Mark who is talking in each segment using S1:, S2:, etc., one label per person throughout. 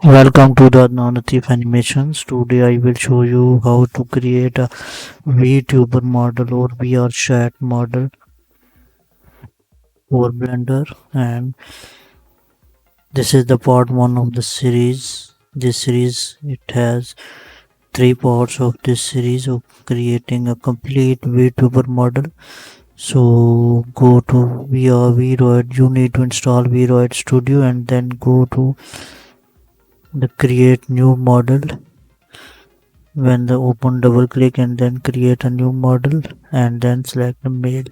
S1: Welcome to the LATIF animations. Today I will show you how to create a VTuber model or VRChat model for Blender, and this is the part 1 of the series. This series it has 3 parts of this series of creating a complete VTuber model. So go to VRChat. You need to install VRChat Studio and then go to the create new model. When the open, double click and then create a new model and then select the male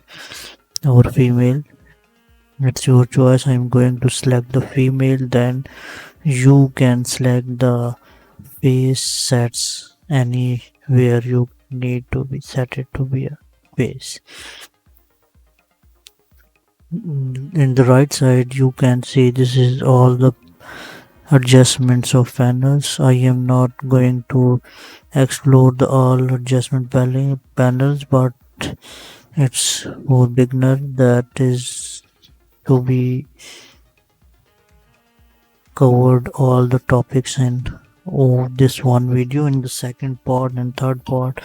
S1: or female. It's your choice. I'm going to select the female. Then you can select the face sets anywhere you need to be set it to be a face. In the right side you can see this is all the adjustments of panels. I am not going to explore the all adjustment panels, but it's for beginner that is to be covered all the topics in this one video. In the second part and third part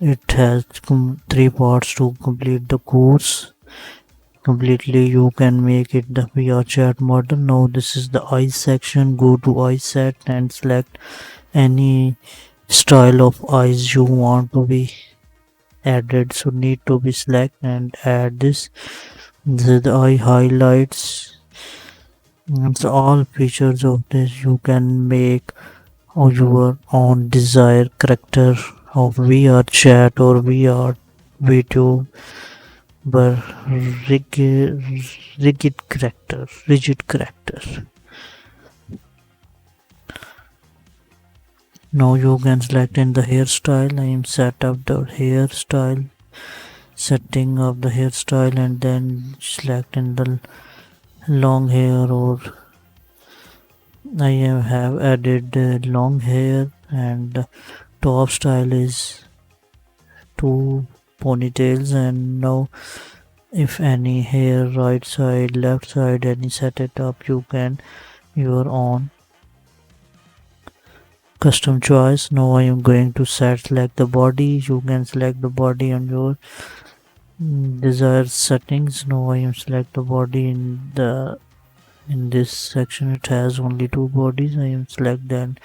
S1: it has 3 parts to complete the course completely. You can make it the VRChat model. Now this is the eyes section. Go to eyes set and select any style of eyes you want to be added. So need to be select and add this. This is the eye highlights. It's all features of this. You can make your own desired character of VRChat or VR video, but rigid character. Now you can select in the hairstyle. I am set up the hairstyle, setting of the hairstyle, and then select in the long hair, or I have added long hair, and the top style is 2 ponytails. And now if any hair right side, left side, any set it up, you can your own custom choice. Now I am going to select the body. You can select the body on your desired settings. Now I am select the body in this section. It has only 2 bodies. I am select then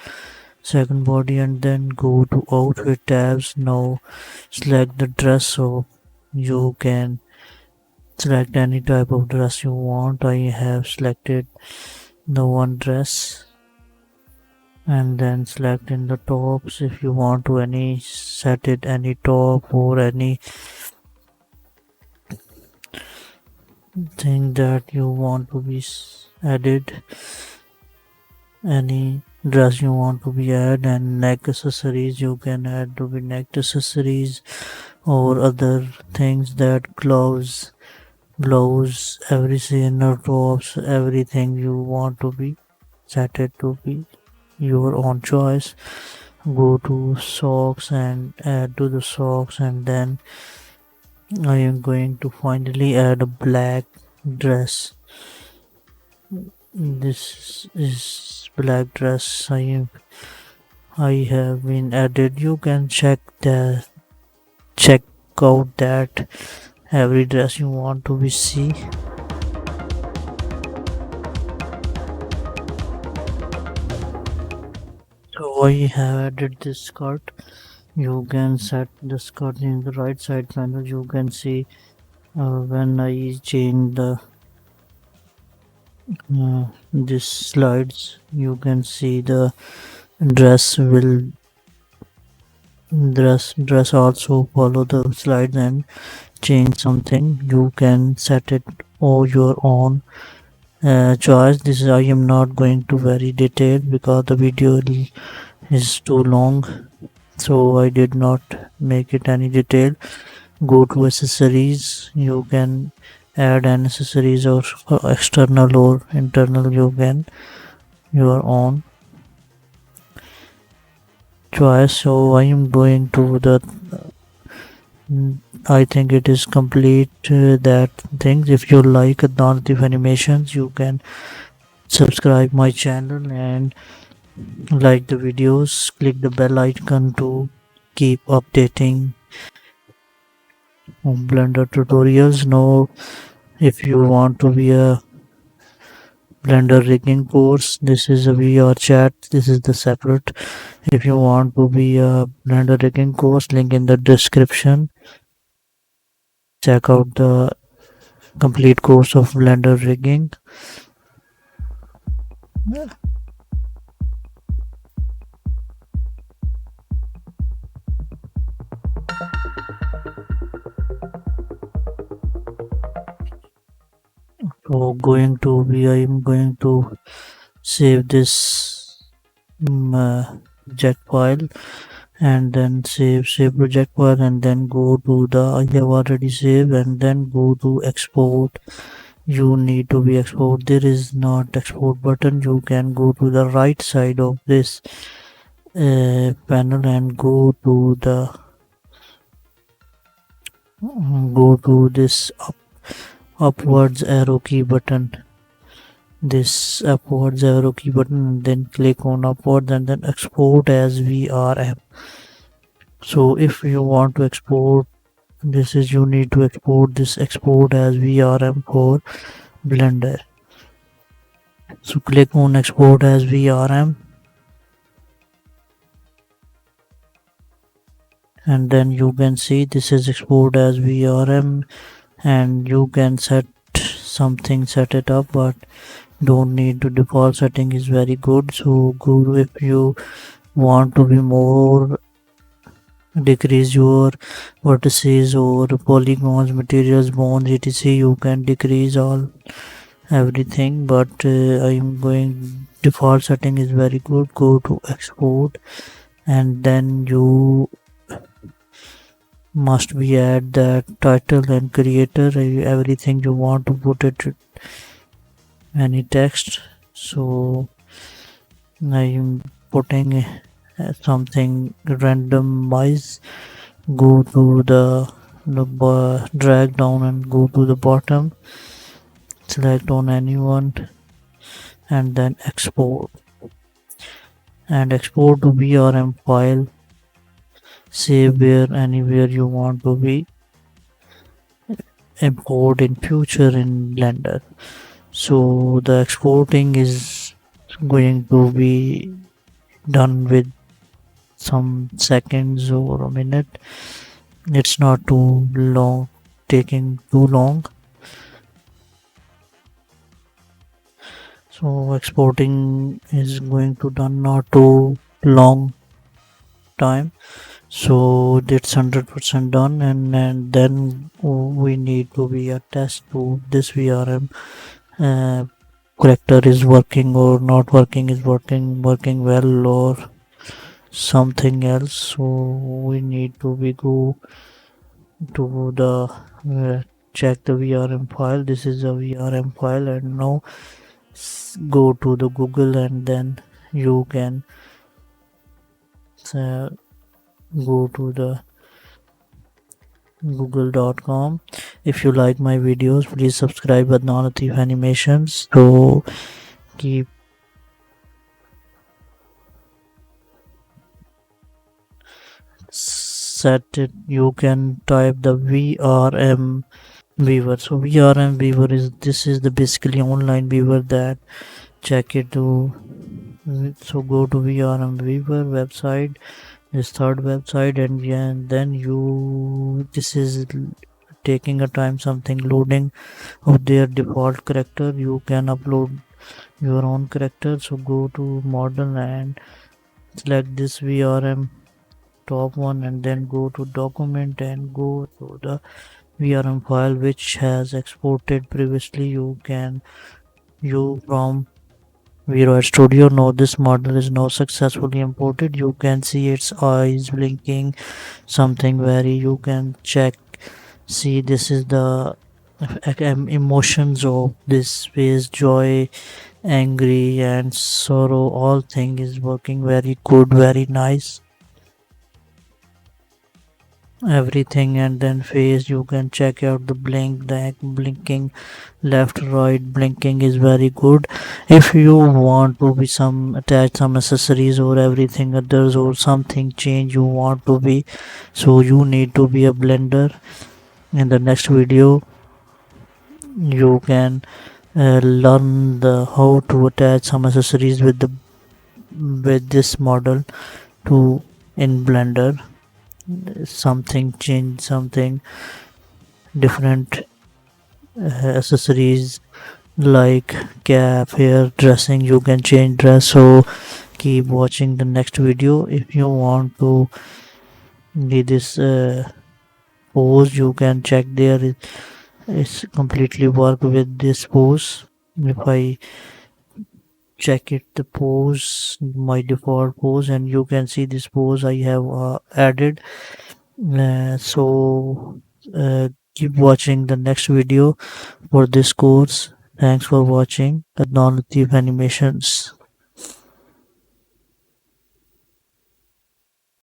S1: second body and then go to outfit tabs. Now select the dress, so you can select any type of dress you want. I have selected the one dress, and then select in the tops if you want to set it any top or any thing that you want to be added, any dress you want to be added. And neck accessories you can add to be neck accessories or other things, that gloves, every inner tops, everything you want to be set it to be your own choice. Go to socks and add to the socks, and then I am going to finally add a black dress. This is black dress. I have been added. You can check out that every dress you want to be see. So I have added this skirt. You can set the skirt in the right side panel. You can see when I change the this slides, you can see the dress also follow the slides and change something. You can set it or your own choice. This is, I am not going to very detailed because the video is too long, so I did not make it any detail. Go to accessories. You can add an accessories or external or internal. You can your own choice. So I am going to the I think it is complete that things. If you like ADNAN animations, you can subscribe my channel and like the videos, click the bell icon to keep updating on Blender tutorials. Now, if you want to be a Blender rigging course, this is a VRChat. This is the separate. If you want to be a Blender rigging course, link in the description. Check out the complete course of Blender rigging. So I'm going to save this project file, and then save project file, and then go to the I have already saved, and then go to export. You need to be export. There is not export button. You can go to the right side of this panel and go to this upwards arrow key button, this upwards arrow key button, and then click on upwards and then export as VRM. So if you want to export, this is you need to export this export as VRM for Blender. So click on export as VRM, and then you can see this is export as VRM, and you can set it up, but don't need to. Default setting is very good. So go, if you want to be more decrease your vertices or polygons, materials, bones, etc, you can decrease all everything, but I'm going default setting is very good. Go to export, and then you must be add the title and creator, everything you want to put it, any text. So I'm putting something randomize. Go to the drag down and go to the bottom, select on anyone, and then export, and export to VRM file. Save where anywhere you want to be import in future in Blender. So the exporting is going to be done with some seconds or a minute. It's not too long, taking too long. So exporting is going to done not too long time. So that's 100% done, and then we need to be a test to this VRM character is working or not working, is working well or something else. So we need to be go to the check the VRM file. This is a VRM file, and now go to the Google, and then you can uh, go to the google.com. If you like my videos, please subscribe with LATIF animations. So keep set it. You can type the VRM viewer. So VRM viewer is, this is the basically online viewer that check it to. So go to VRM viewer website, this third website, and yeah, and then you, this is taking a time, something loading of their default character. You can upload your own character. So go to model and select this VRM top one, and then go to document and go to the VRM file which has exported previously. You can view from VRChat Studio. Now this model is now successfully imported. You can see its eyes blinking, something very, you can check, see this is the emotions of this face, joy, angry and sorrow, all thing is working very good, very nice. everything. And then face, you can check out the blinking left right. Blinking is very good if you want to be some attach some accessories or everything others or something change you want to be, so you need to be a blender. In the next video you can learn the how to attach some accessories with this model to in blender, something change something different accessories like cap hair dressing you can change dress. So keep watching the next video. If you want to need this pose you can check there, it's completely work with this pose. If I check it the pose, my default pose, and you can see this pose I have added. So keep watching the next video for this course. Thanks for watching ADNAN LATIF animations.